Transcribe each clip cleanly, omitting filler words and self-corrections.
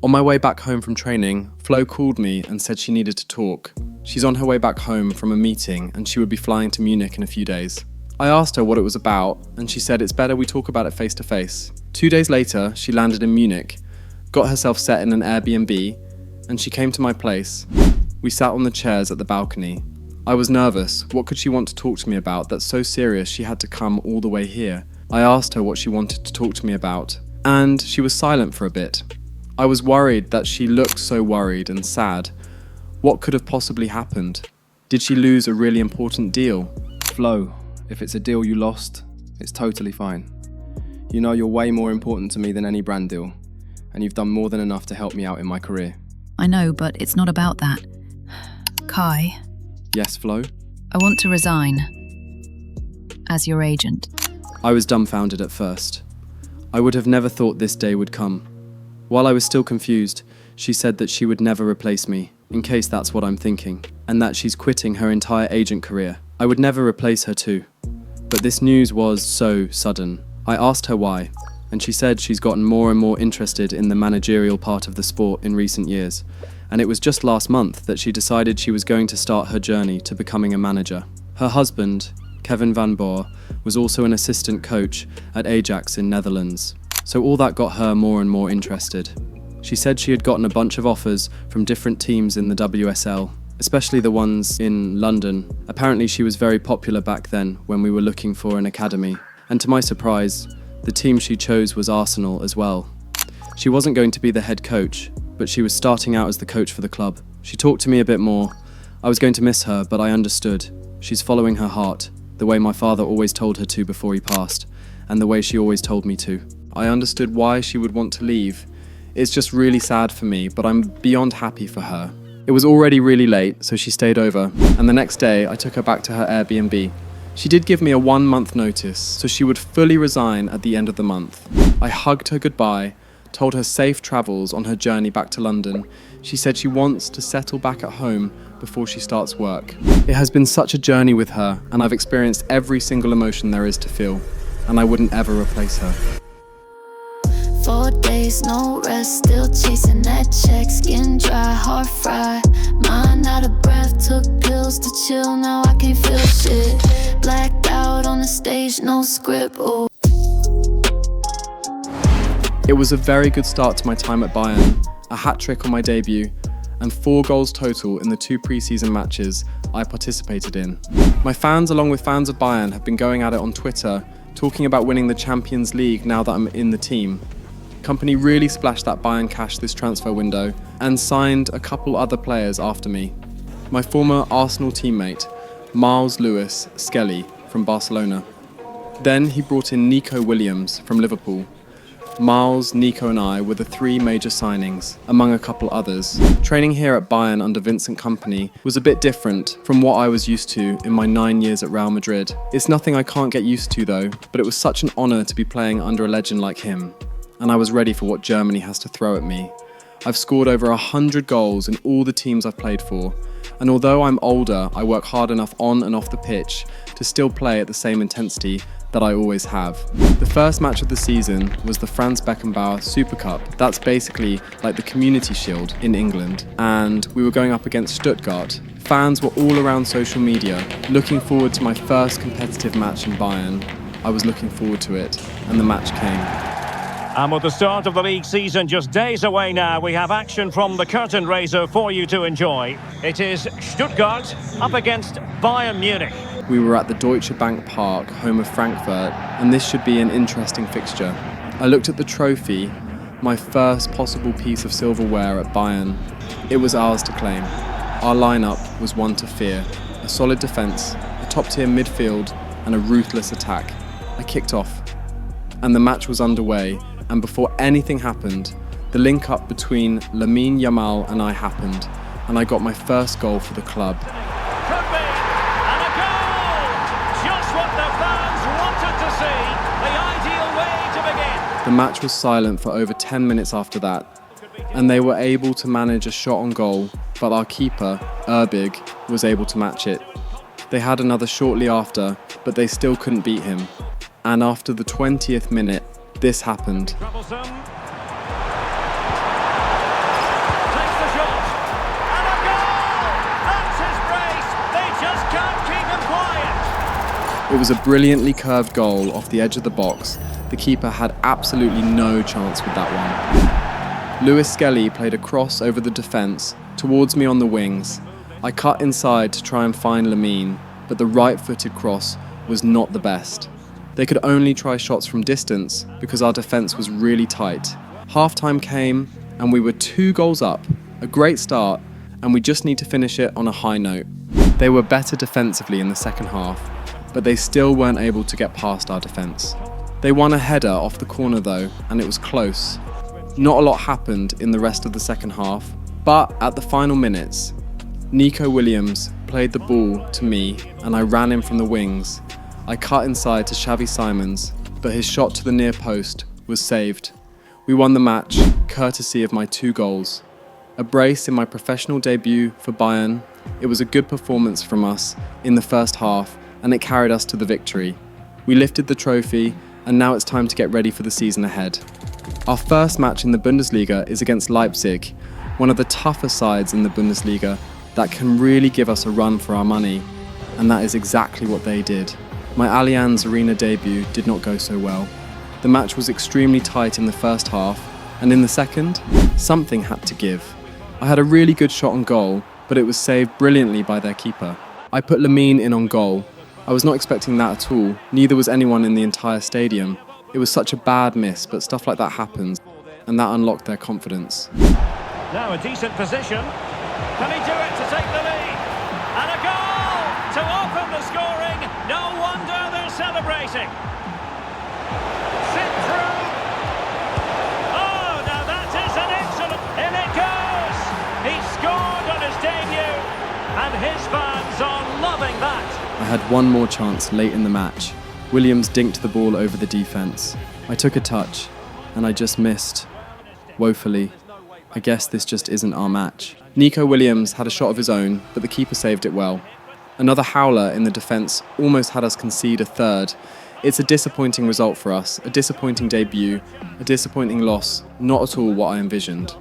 On my way back home from training, Flo called me and said she needed to talk. She's on her way back home from a meeting and she would be flying to Munich in a few days. I asked her what it was about and she said it's better we talk about it face to face. 2 days later, she landed in Munich, got herself set in an Airbnb, and she came to my place. We sat on the chairs at the balcony. I was nervous. What could she want to talk to me about that's so serious she had to come all the way here? I asked her what she wanted to talk to me about, and she was silent for a bit. I was worried that she looked so worried and sad. What could have possibly happened? Did she lose a really important deal? Flo, if it's a deal you lost, it's totally fine. You know you're way more important to me than any brand deal, and you've done more than enough to help me out in my career. I know, but it's not about that. Kai, Yes, Flo? I want to resign as your agent. I was dumbfounded at first. I would have never thought this day would come. While I was still confused, she said that she would never replace me, in case that's what I'm thinking, and that she's quitting her entire agent career. I would never replace her too. But this news was so sudden. I asked her why, and she said she's gotten more and more interested in the managerial part of the sport in recent years, and it was just last month that she decided she was going to start her journey to becoming a manager. Her husband, Kevin van Boer, was also an assistant coach at Ajax in Netherlands, so all that got her more and more interested. She said she had gotten a bunch of offers from different teams in the WSL, especially the ones in London. Apparently she was very popular back then when we were looking for an academy, and to my surprise, the team she chose was Arsenal as well. She wasn't going to be the head coach, but she was starting out as the coach for the club. She talked to me a bit more. I was going to miss her, but I understood. She's following her heart, the way my father always told her to before he passed, and the way she always told me to. I understood why she would want to leave. It's just really sad for me, but I'm beyond happy for her. It was already really late, so she stayed over, and the next day I took her back to her Airbnb. She did give me a 1-month notice, so she would fully resign at the end of the month. I hugged her goodbye, told her safe travels on her journey back to London. She said she wants to settle back at home before she starts work. It has been such a journey with her, and I've experienced every single emotion there is to feel, and I wouldn't ever replace her. 4 days, no rest, still chasing that check. Skin dry, heart fried, mind out of breath. Took pills to chill, now I can't feel shit. Blacked out on the stage, no script. Oh. It was a very good start to my time at Bayern, a hat-trick on my debut, and 4 goals total in the 2 pre-season matches I participated in. My fans, along with fans of Bayern, have been going at it on Twitter, talking about winning the Champions League now that I'm in the team. Company really splashed that Bayern cash this transfer window and signed a couple other players after me. My former Arsenal teammate, Miles Lewis Skelly from Barcelona. Then he brought in Nico Williams from Liverpool. Miles, Nico and I were the 3 major signings, among a couple others. Training here at Bayern under Vincent Kompany was a bit different from what I was used to in my 9 years at Real Madrid. It's nothing I can't get used to though, but it was such an honour to be playing under a legend like him, and I was ready for what Germany has to throw at me. I've scored over 100 goals in all the teams I've played for, and although I'm older, I work hard enough on and off the pitch to still play at the same intensity that I always have. The first match of the season was the Franz Beckenbauer Super Cup. That's basically like the Community Shield in England, and we were going up against Stuttgart. Fans were all around social media, looking forward to my first competitive match in Bayern. I was looking forward to it, and the match came. And with the start of the league season just days away now, we have action from the curtain raiser for you to enjoy. It is Stuttgart up against Bayern Munich. We were at the Deutsche Bank Park, home of Frankfurt, and this should be an interesting fixture. I looked at the trophy, my first possible piece of silverware at Bayern. It was ours to claim. Our lineup was one to fear. A solid defence, a top-tier midfield, and a ruthless attack. I kicked off, and the match was underway, and before anything happened, the link-up between Lamine Yamal and I happened, and I got my first goal for the club. Could be, and a goal! Just what the fans wanted to see. The ideal way to begin. The match was silent for over 10 minutes after that, and they were able to manage a shot on goal, but our keeper, Erbig, was able to match it. They had another shortly after, but they still couldn't beat him. And after the 20th minute, this happened. Troublesome. It was a brilliantly curved goal off the edge of the box. The keeper had absolutely no chance with that one. Lewis Skelly played a cross over the defence towards me on the wings. I cut inside to try and find Lamine, but the right-footed cross was not the best. They could only try shots from distance because our defence was really tight. Half-time came and we were 2 goals up, a great start, and we just need to finish it on a high note. They were better defensively in the second half, but they still weren't able to get past our defence. They won a header off the corner though, and it was close. Not a lot happened in the rest of the second half, but at the final minutes, Nico Williams played the ball to me and I ran in from the wings. I cut inside to Xavi Simons, but his shot to the near post was saved. We won the match, courtesy of my 2 goals. A brace in my professional debut for Bayern. It was a good performance from us in the first half, and it carried us to the victory. We lifted the trophy, and now it's time to get ready for the season ahead. Our first match in the Bundesliga is against Leipzig, one of the tougher sides in the Bundesliga that can really give us a run for our money, and that is exactly what they did. My Allianz Arena debut did not go so well. The match was extremely tight in the first half, and in the second, something had to give. I had a really good shot on goal, but it was saved brilliantly by their keeper. I put Lamine in on goal. I was not expecting that at all, neither was anyone in the entire stadium. It was such a bad miss, but stuff like that happens, and that unlocked their confidence. Now a decent position. Can he do it to take the lead? And a goal to open the scoring. No wonder they're celebrating. Sit through. Oh, now that is an excellent. In it goes. He scored on his debut, and his fans are loving that. I had one more chance late in the match. Williams dinked the ball over the defence. I took a touch, and I just missed. Woefully. I guess this just isn't our match. Nico Williams had a shot of his own, but the keeper saved it well. Another howler in the defence almost had us concede a third. It's a disappointing result for us, a disappointing debut, a disappointing loss, not at all what I envisioned.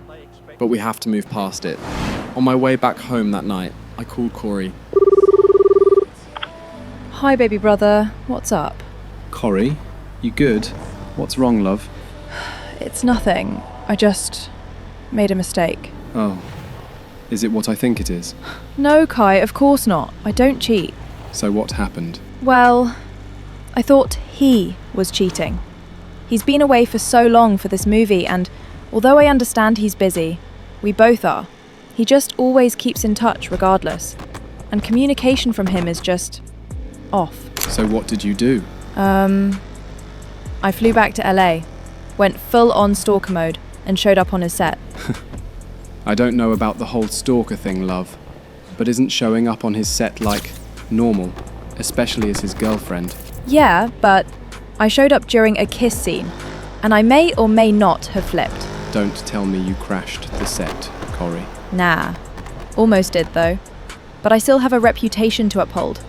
But we have to move past it. On my way back home that night, I called Corey. Hi, baby brother. What's up? Corey, you good? What's wrong, love? It's nothing. I just made a mistake. Oh. Is it what I think it is? No, Kai, of course not. I don't cheat. So what happened? Well, I thought he was cheating. He's been away for so long for this movie, and although I understand he's busy, we both are. He just always keeps in touch regardless. And communication from him is just off. So what did you do? I flew back to LA, went full on stalker mode, and showed up on his set. I don't know about the whole stalker thing, love, but isn't showing up on his set like normal, especially as his girlfriend? Yeah, but I showed up during a kiss scene, and I may or may not have flipped. Don't tell me you crashed the set, Corey. Nah, almost did though. But I still have a reputation to uphold.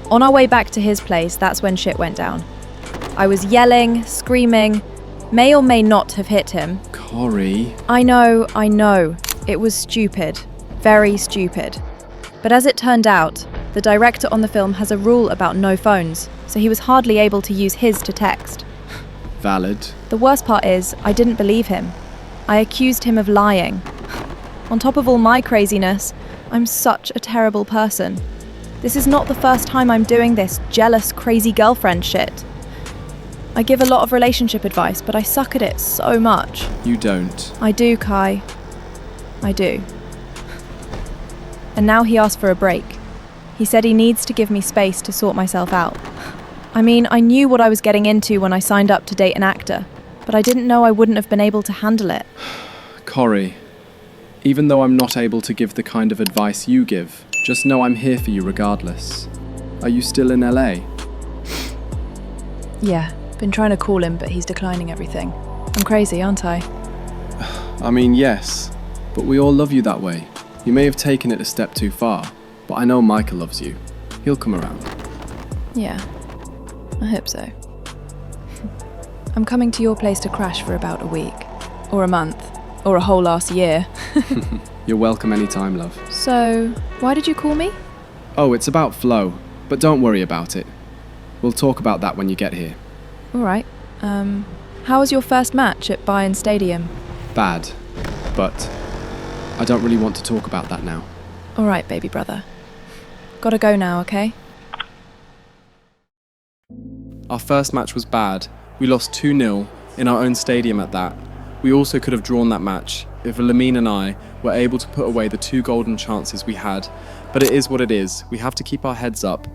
On our way back to his place, that's when shit went down. I was yelling, screaming, may or may not have hit him. Corey. I know. It was stupid. Very stupid. But as it turned out, the director on the film has a rule about no phones, so he was hardly able to use his to text. Valid. The worst part is, I didn't believe him. I accused him of lying. On top of all my craziness, I'm such a terrible person. This is not the first time I'm doing this jealous, crazy girlfriend shit. I give a lot of relationship advice, but I suck at it so much. You don't. I do, Kai. I do. And now he asked for a break. He said he needs to give me space to sort myself out. I mean, I knew what I was getting into when I signed up to date an actor, but I didn't know I wouldn't have been able to handle it. Corey, even though I'm not able to give the kind of advice you give, just know I'm here for you regardless. Are you still in LA? Yeah, been trying to call him, but he's declining everything. I'm crazy, aren't I? I mean, yes, but we all love you that way. You may have taken it a step too far, but I know Michael loves you. He'll come around. Yeah, I hope so. I'm coming to your place to crash for about a week, or a month, or a whole last year. You're welcome anytime, love. So, why did you call me? Oh, it's about Flo, but don't worry about it. We'll talk about that when you get here. All right. How was your first match at Bayern Stadium? Bad, but I don't really want to talk about that now. All right, baby brother. Gotta go now, okay? Our first match was bad. We lost 2-0 in our own stadium at that. We also could have drawn that match if Lamine and I were able to put away the 2 golden chances we had. But it is what it is. We have to keep our heads up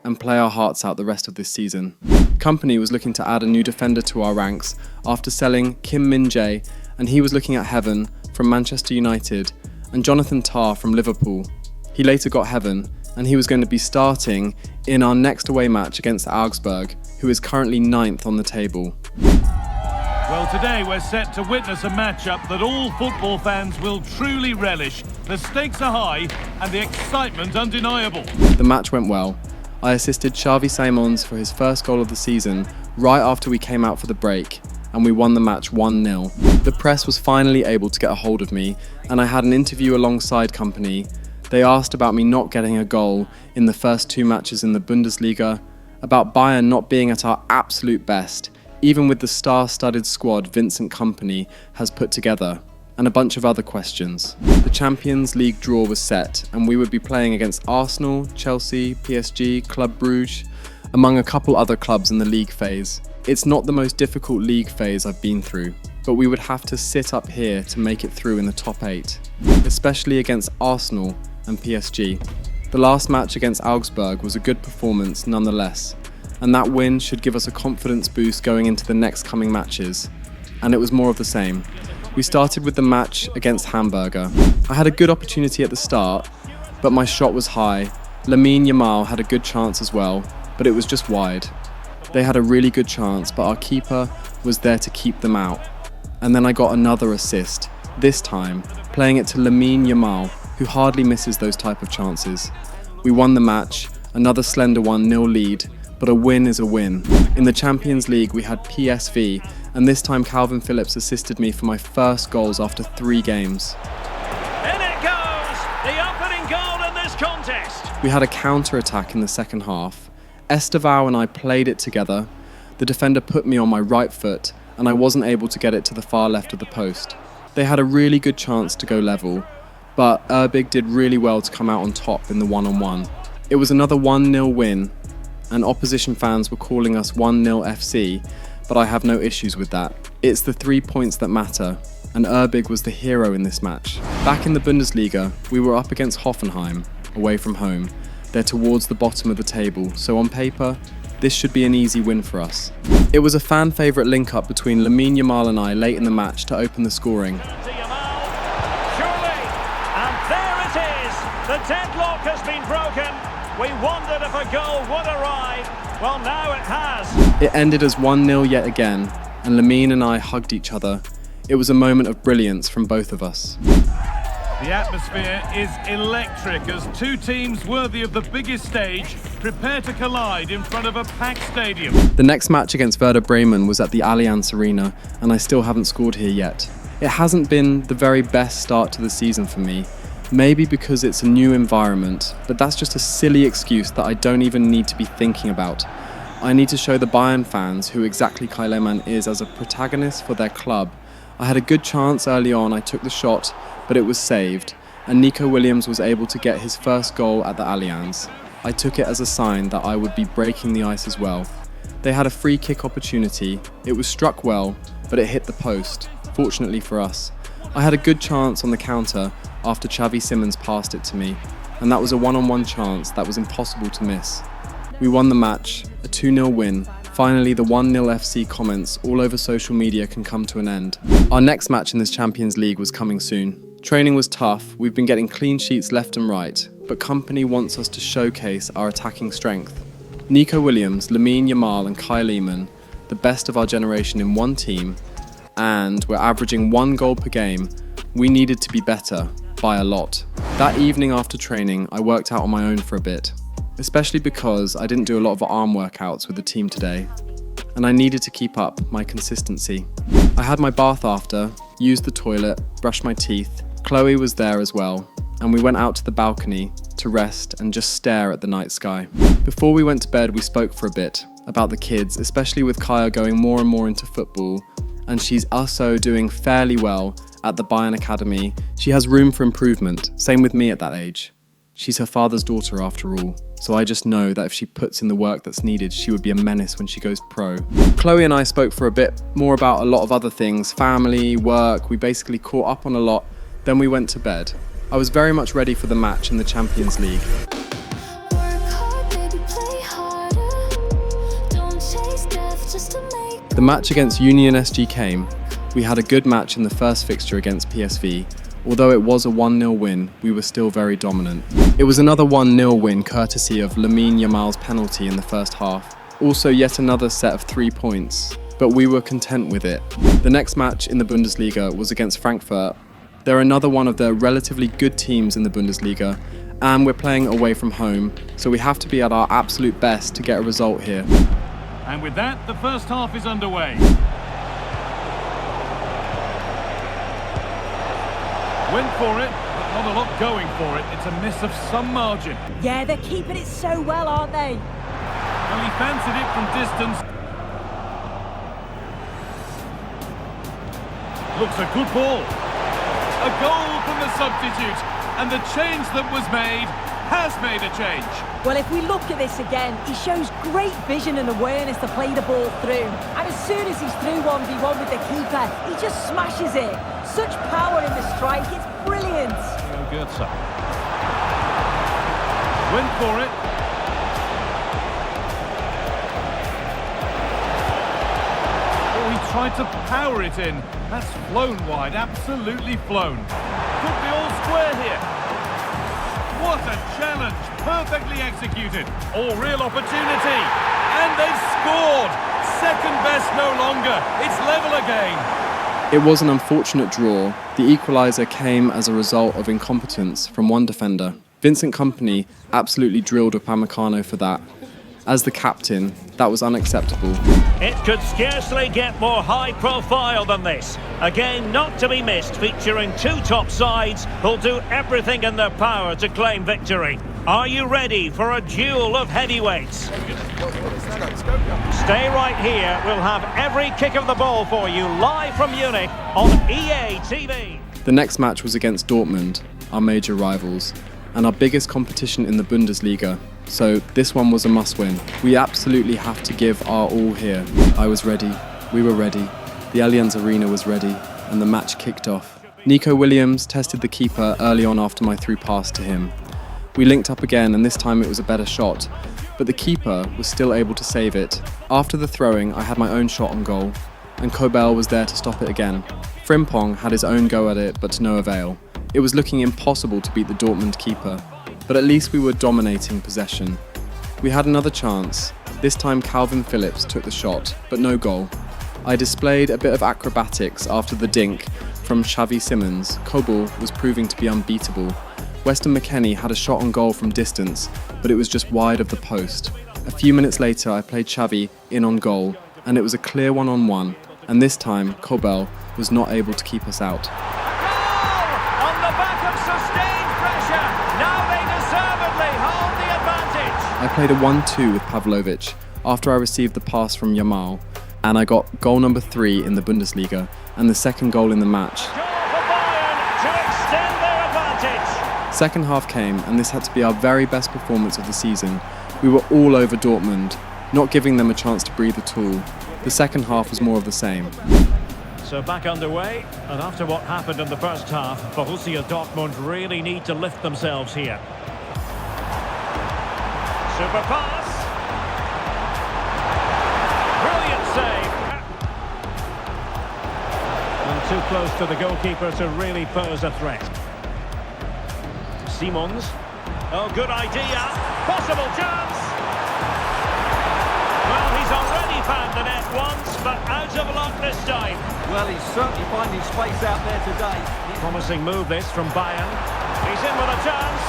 and play our hearts out the rest of this season. Company was looking to add a new defender to our ranks after selling Kim Min-jae, and he was looking at Heaven from Manchester United and Jonathan Tah from Liverpool. He later got Heaven, and he was going to be starting in our next away match against Augsburg, who is currently 9th on the table. Well, today we're set to witness a matchup that all football fans will truly relish. The stakes are high and the excitement undeniable. The match went well. I assisted Xavi Simons for his first goal of the season right after we came out for the break, and we won the match 1-0. The press was finally able to get a hold of me, and I had an interview alongside Company. They asked about me not getting a goal in the first 2 matches in the Bundesliga, about Bayern not being at our absolute best, even with the star-studded squad Vincent Kompany has put together, and a bunch of other questions. The Champions League draw was set, and we would be playing against Arsenal, Chelsea, PSG, Club Brugge, among a couple other clubs in the league phase. It's not the most difficult league phase I've been through, but we would have to sit up here to make it through in the top 8, especially against Arsenal and PSG. The last match against Augsburg was a good performance nonetheless, and that win should give us a confidence boost going into the next coming matches, and it was more of the same. We started with the match against Hamburger. I had a good opportunity at the start, but my shot was high. Lamine Yamal had a good chance as well, but it was just wide. They had a really good chance, but our keeper was there to keep them out. And then I got another assist, this time playing it to Lamine Yamal, who hardly misses those type of chances. We won the match, another slender 1-0 lead, but a win is a win. In the Champions League we had PSV, and this time Calvin Phillips assisted me for my first goals after 3 games. In it goes! The opening goal in this contest! We had a counter-attack in the second half. Estevao and I played it together. The defender put me on my right foot, and I wasn't able to get it to the far left of the post. They had a really good chance to go level, but Erbig did really well to come out on top in the 1-on-1. It was another 1-0 win, and opposition fans were calling us 1-0 FC, but I have no issues with that. It's the 3 points that matter, and Erbig was the hero in this match. Back in the Bundesliga, we were up against Hoffenheim, away from home. They're towards the bottom of the table, so on paper, this should be an easy win for us. It was a fan favourite link-up between Lamine Yamal and I late in the match to open the scoring. Surely, and there it is! The deadlock has been broken. We wondered if a goal would arrive. Well, now it has. It ended as 1-0 yet again, and Lamine and I hugged each other. It was a moment of brilliance from both of us. The atmosphere is electric as 2 teams worthy of the biggest stage prepare to collide in front of a packed stadium. The next match against Werder Bremen was at the Allianz Arena, and I still haven't scored here yet. It hasn't been the very best start to the season for me. Maybe because it's a new environment, but that's just a silly excuse that I don't even need to be thinking about. I need to show the Bayern fans who exactly Kai Lehmann is as a protagonist for their club. I had a good chance early on, I took the shot, but it was saved, and Nico Williams was able to get his first goal at the Allianz. I took it as a sign that I would be breaking the ice as well. They had a free kick opportunity. It was struck well, but it hit the post, fortunately for us. I had a good chance on the counter after Xavi Simons passed it to me, and that was a 1-on-1 chance that was impossible to miss. We won the match, a 2-0 win. Finally, the 1-0 FC comments all over social media can come to an end. Our next match in this Champions League was coming soon. Training was tough, we've been getting clean sheets left and right, but Kompany wants us to showcase our attacking strength. Nico Williams, Lamine Yamal and Kai Lehmann, the best of our generation in one team, and we're averaging 1 goal per game. We needed to be better, by a lot. That evening after training, I worked out on my own for a bit, especially because I didn't do a lot of arm workouts with the team today, and I needed to keep up my consistency. I had my bath after, used the toilet, brushed my teeth. Chloe was there as well. and we went out to the balcony to rest and just stare at the night sky. Before we went to bed, we spoke for a bit about the kids, especially with Kaya going more and more into football, and she's also doing fairly well at the Bayern Academy. She has room for improvement, same with me at that age. She's her father's daughter after all, so I just know that if she puts in the work that's needed, she would be a menace when she goes pro. Chloe and I spoke for a bit more about a lot of other things, family, work. We basically caught up on a lot, then we went to bed. I was very much ready for the match in the Champions League. The match against Union SG came. We had a good match in the first fixture against PSV. Although it was a 1-0 win, we were still very dominant. It was another 1-0 win courtesy of Lamine Yamal's penalty in the first half. Also yet another set of 3 points, but we were content with it. The next match in the Bundesliga was against Frankfurt. They're another one of the relatively good teams in the Bundesliga, and we're playing away from home, so we have to be at our absolute best to get a result here. And with that, the first half is underway. Went for it, but not a lot going for it. It's a miss of some margin. Yeah, they're keeping it so well, aren't they? Well, he fancied it from distance. Looks a good ball. A goal from the substitute. And the change that was made has made a change. Well, if we look at this again, he shows great vision and awareness to play the ball through. And as soon as he's through 1v1 with the keeper, he just smashes it. Such power in the strike, it's brilliant. Oh, good, sir. Went for it. Oh, he tried to power it in. That's flown wide, absolutely flown. Could be all square here. What a challenge, perfectly executed. All real opportunity. And they've scored. Second best no longer. It's level again. It was an unfortunate draw. The equaliser came as a result of incompetence from one defender. Vincent Kompany absolutely drilled Upamecano for that. As the captain, that was unacceptable. It could scarcely get more high profile than this. Again, not to be missed, featuring two top sides who'll do everything in their power to claim victory. Are you ready for a duel of heavyweights? Stay right here. We'll have every kick of the ball for you live from Munich on EA TV. The next match was against Dortmund, our major rivals, and our biggest competition in the Bundesliga. So this one was a must-win. We absolutely have to give our all here. I was ready. We were ready. The Allianz Arena was ready, and the match kicked off. Nico Williams tested the keeper early on after my through pass to him. We linked up again, and this time it was a better shot, but the keeper was still able to save it. After the throwing, I had my own shot on goal, and Kobel was there to stop it again. Frimpong had his own go at it, but to no avail. It was looking impossible to beat the Dortmund keeper, but at least we were dominating possession. We had another chance. This time Calvin Phillips took the shot, but no goal. I displayed a bit of acrobatics after the dink from Xavi Simons. Kobel was proving to be unbeatable. Weston McKennie had a shot on goal from distance, but it was just wide of the post. A few minutes later, I played Xavi in on goal, and it was a clear one-on-one, and this time Kobel was not able to keep us out. On the back of sustained pressure, now they deservedly hold the advantage. I played a 1-2 with Pavlovic after I received the pass from Yamal, and I got goal number 3 in the Bundesliga and the second goal in the match. Goal for Bayern to extend their advantage. Second half came, and this had to be our very best performance of the season. We were all over Dortmund, not giving them a chance to breathe at all. The second half was more of the same. So back underway, and after what happened in the first half, Borussia Dortmund really need to lift themselves here. Super pass. Brilliant save. And too close to the goalkeeper to really pose a threat. Simons. Oh, good idea. Possible chance. Well, he's already found the net once, but out of luck this time. Well, he's certainly finding space out there today. Promising move this from Bayern. He's in with a chance.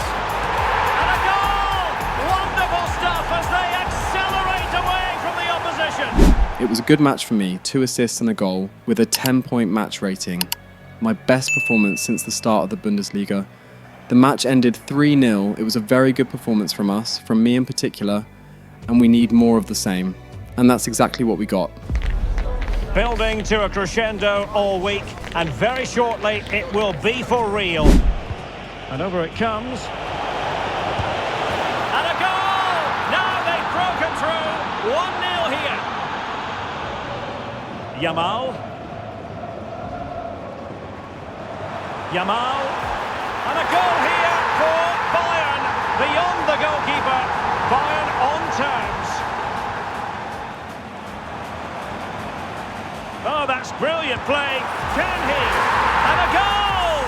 And a goal! Wonderful stuff as they accelerate away from the opposition. It was a good match for me, 2 assists and a goal, with a 10-point match rating. My best performance since the start of the Bundesliga. The The match ended 3-0. It was a very good performance from us, from me in particular, and we need more of the same. And that's exactly what we got. Building to a crescendo all week, and very shortly it will be for real. And over it comes. And a goal! Now they've broken through. 1-0 here. Yamal. And a goal here for Bayern. Beyond the goalkeeper. Bayern on terms. Oh, that's brilliant play. Can he? And a goal!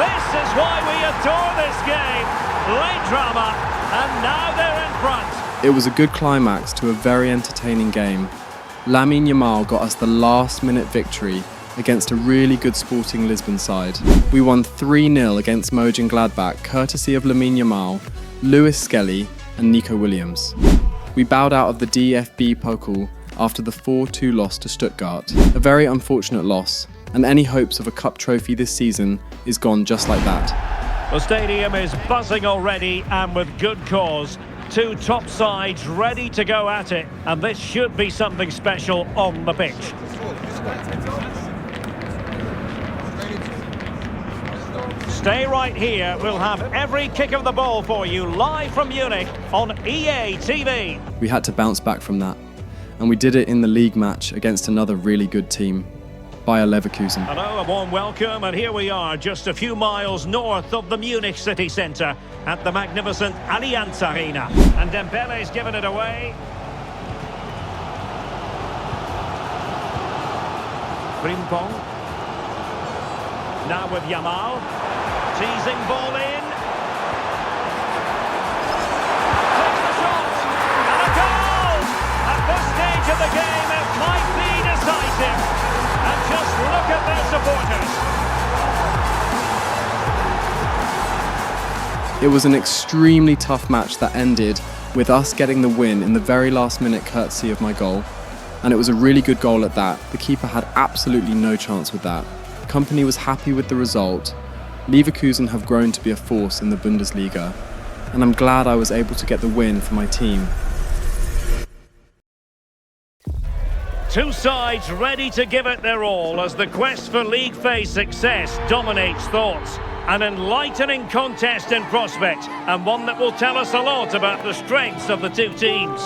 This is why we adore this game. Late drama, and now they're in front. It was a good climax to a very entertaining game. Lamine Yamal got us the last-minute victory against a really good Sporting Lisbon side. We won 3-0 against Mönchengladbach, courtesy of Lamine Yamal, Lewis Skelly and Nico Williams. We bowed out of the DFB Pokal after the 4-2 loss to Stuttgart. A very unfortunate loss, and any hopes of a cup trophy this season is gone just like that. The stadium is buzzing already, and with good cause. Two top sides ready to go at it, and this should be something special on the pitch. Stay right here, we'll have every kick of the ball for you live from Munich on EA TV. We had to bounce back from that, and we did it in the league match against another really good team, Bayer Leverkusen. Hello, a warm welcome, and here we are just a few miles north of the Munich city centre at the magnificent Allianz Arena. And Dembele's given it away. Frimpong. Now with Yamal. Teasing ball in. Takes the shot. And a goal! At this stage of the game, it might be decisive. And just look at their supporters. It was an extremely tough match that ended with us getting the win in the very last minute courtesy of my goal. And it was a really good goal at that. The keeper had absolutely no chance with that. Company was happy with the result. Leverkusen have grown to be a force in the Bundesliga, and I'm glad I was able to get the win for my team. Two sides ready to give it their all as the quest for league phase success dominates thoughts. An enlightening contest in prospect, and one that will tell us a lot about the strengths of the two teams.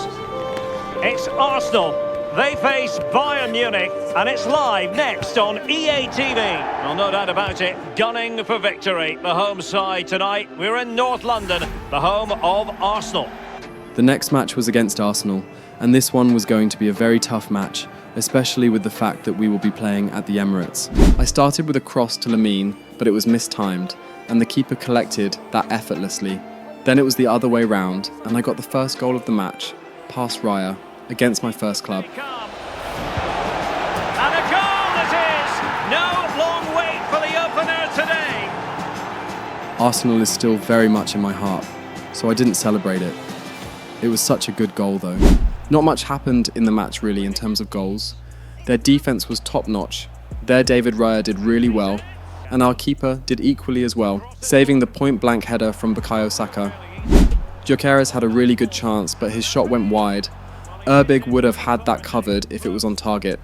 It's Arsenal. They face Bayern Munich, and it's live next on EA TV. Well, no doubt about it, gunning for victory. The home side tonight, we're in North London, the home of Arsenal. The next match was against Arsenal, and this one was going to be a very tough match, especially with the fact that we will be playing at the Emirates. I started with a cross to Lamine, but it was mistimed, and the keeper collected that effortlessly. Then it was the other way round, and I got the first goal of the match, past Raya, against my first club. And a goal it is! No long wait for the opener today. Arsenal is still very much in my heart, so I didn't celebrate it. It was such a good goal though. Not much happened in the match really in terms of goals. Their defense was top notch. Their David Raya did really well, and our keeper did equally as well, saving the point blank header from Bukayo Saka. Gyökeres had a really good chance, but his shot went wide. Erbig would have had that covered if it was on target.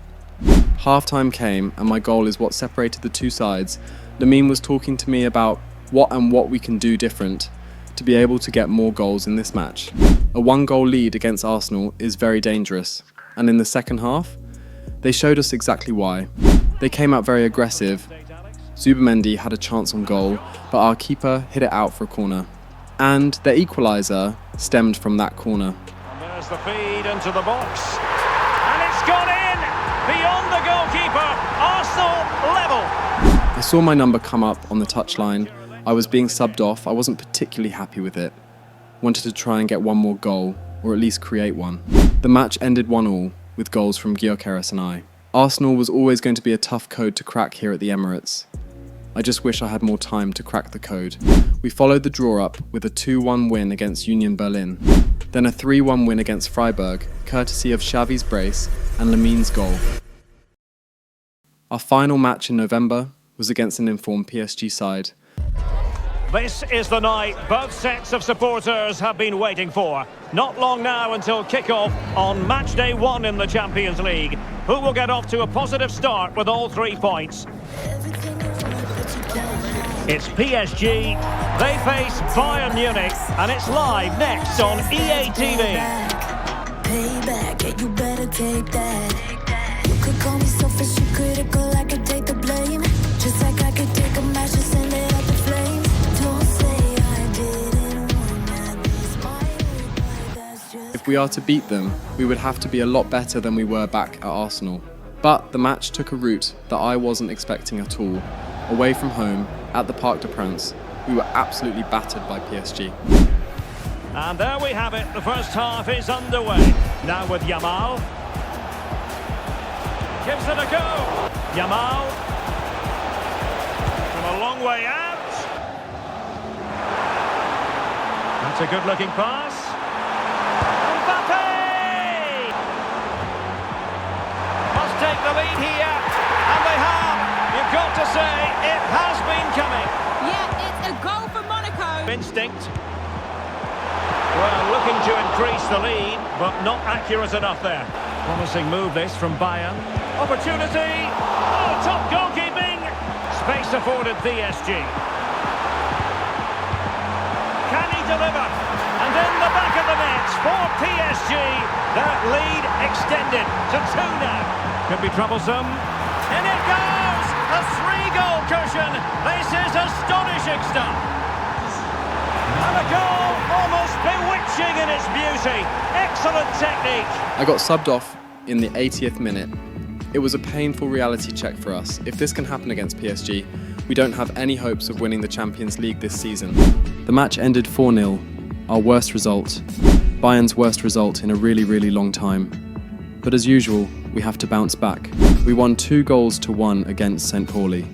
Half-time came, and my goal is what separated the two sides. Lamine was talking to me about what we can do different to be able to get more goals in this match. A one-goal lead against Arsenal is very dangerous, and in the second half, they showed us exactly why. They came out very aggressive. Zubimendi had a chance on goal, but our keeper hit it out for a corner. And their equaliser stemmed from that corner. There's the feed into the box, and it's gone in, beyond the goalkeeper, Arsenal level. I saw my number come up on the touchline. I was being subbed off. I wasn't particularly happy with it. Wanted to try and get one more goal, or at least create one. The match ended 1-1, with goals from Gyökeres and I. Arsenal was always going to be a tough code to crack here at the Emirates. I just wish I had more time to crack the code. We followed the draw up with a 2-1 win against Union Berlin, then a 3-1 win against Freiburg, courtesy of Xavi's brace and Lamine's goal. Our final match in November was against an informed PSG side. This is the night both sets of supporters have been waiting for. Not long now until kick-off on match day 1 in the Champions League. Who will get off to a positive start with all 3 points? It's PSG, they face Bayern Munich, and it's live next on EA TV. Payback, yeah, you better take that. You could call me selfish, you critical, I could take the blame. Just like I could take a match and send it up the flames. Don't say I didn't want that. That's just... If we are to beat them, we would have to be a lot better than we were back at Arsenal. But the match took a route that I wasn't expecting at all. Away from home, at the Parc des Princes, we were absolutely battered by PSG. And there we have it, the first half is underway. Now with Yamal. Gives it a go. Yamal. From a long way out. That's a good-looking pass. Mbappe! Must take the lead here, and they have. You've got to say, it has been coming. Yeah, it's a goal for Monaco. Instinct. Well, looking to increase the lead, but not accurate enough there. Promising move this from Bayern. Opportunity. Oh, top goalkeeping. Space afforded PSG. Can he deliver? And in the back of the net for PSG. That lead extended to 2 now. Could be troublesome. And it goes! A 3-goal cushion. This is astonishing stuff. And a goal almost bewitching in its beauty. Excellent technique. I got subbed off in the 80th minute. It was a painful reality check for us. If this can happen against PSG, we don't have any hopes of winning the Champions League this season. The match ended 4-0, our worst result. Bayern's worst result in a really, really long time. But as usual, we have to bounce back. We won 2-1 against St. Pauli,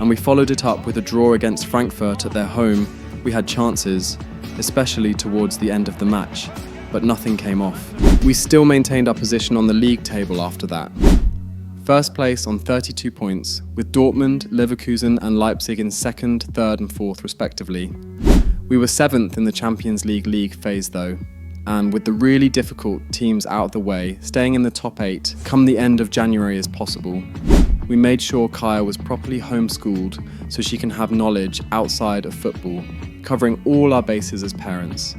and we followed it up with a draw against Frankfurt at their home. We had chances, especially towards the end of the match, but nothing came off. We still maintained our position on the league table after that. First place on 32 points, with Dortmund, Leverkusen and Leipzig in 2nd, 3rd and 4th respectively. We were 7th in the Champions League phase though, and with the really difficult teams out of the way, staying in the top 8 come the end of January as possible. We made sure Kaya was properly homeschooled so she can have knowledge outside of football, covering all our bases as parents.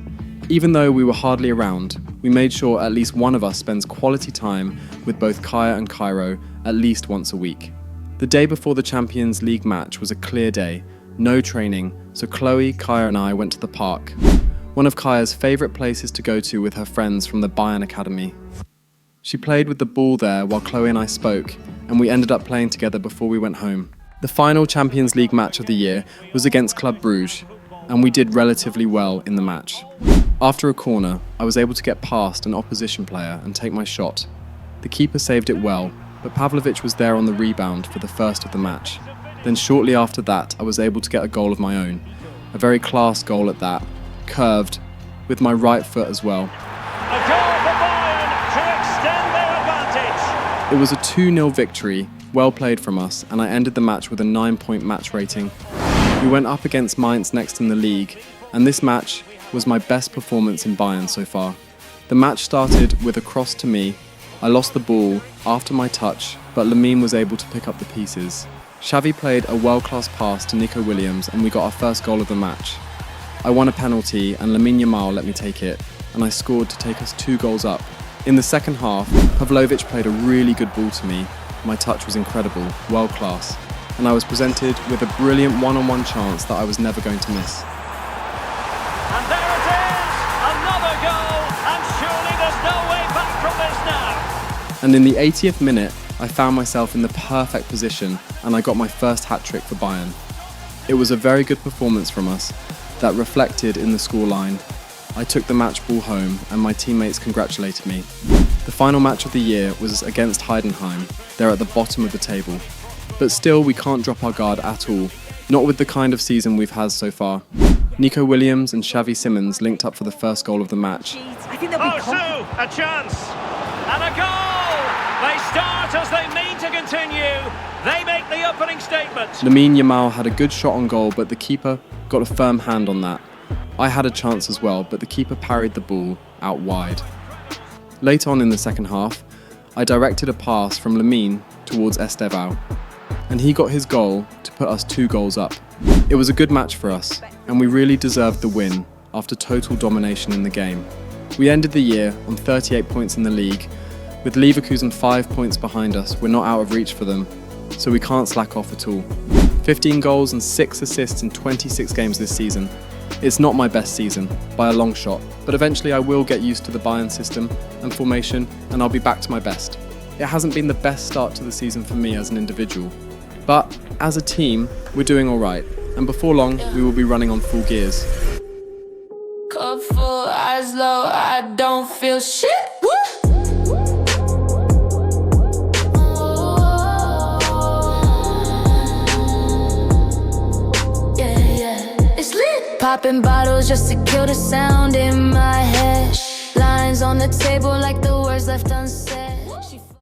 Even though we were hardly around, we made sure at least one of us spends quality time with both Kaya and Cairo at least once a week. The day before the Champions League match was a clear day, no training, so Chloe, Kaya and I went to the park, one of Kaya's favourite places to go to with her friends from the Bayern Academy. She played with the ball there while Chloe and I spoke, and we ended up playing together before we went home. The final Champions League match of the year was against Club Brugge, and we did relatively well in the match. After a corner, I was able to get past an opposition player and take my shot. The keeper saved it well, but Pavlovic was there on the rebound for the first of the match. Then shortly after that, I was able to get a goal of my own. A very class goal at that, curved, with my right foot as well. A goal for Bayern to extend their advantage. It was a 2-0 victory, well played from us, and I ended the match with a 9-point match rating. We went up against Mainz next in the league, and this match was my best performance in Bayern so far. The match started with a cross to me. I lost the ball after my touch, but Lamine was able to pick up the pieces. Xavi played a world-class pass to Nico Williams, and we got our first goal of the match. I won a penalty, and Lamine Yamal let me take it, and I scored to take us 2 goals up. In the second half, Pavlovic played a really good ball to me. My touch was incredible, world class, and I was presented with a brilliant one-on-one chance that I was never going to miss. And there it is, another goal, and surely there's no way back from this now. And in the 80th minute, I found myself in the perfect position, and I got my first hat-trick for Bayern. It was a very good performance from us that reflected in the scoreline. I took the match ball home, and my teammates congratulated me. The final match of the year was against Heidenheim. They're at the bottom of the table. But still, we can't drop our guard at all, not with the kind of season we've had so far. Nico Williams and Xavi Simons linked up for the first goal of the match. I think they'll be a chance! And a goal! They start as they meet to continue. They make the opening statement. Lamine Yamal had a good shot on goal, but the keeper got a firm hand on that. I had a chance as well, but the keeper parried the ball out wide. Late on in the second half, I directed a pass from Lamine towards Estevao, and he got his goal to put us 2 goals up. It was a good match for us, and we really deserved the win after total domination in the game. We ended the year on 38 points in the league. With Leverkusen 5 points behind us, we're not out of reach for them, so we can't slack off at all. 15 goals and 6 assists in 26 games this season. It's not my best season, by a long shot, but eventually I will get used to the Bayern system and formation, and I'll be back to my best. It hasn't been the best start to the season for me as an individual, but as a team, we're doing alright, and before long, we will be running on full gears. Cup full, eyes low, I don't feel shit. Popping bottles just to kill the sound in my head. Lines on the table like the words left unsaid.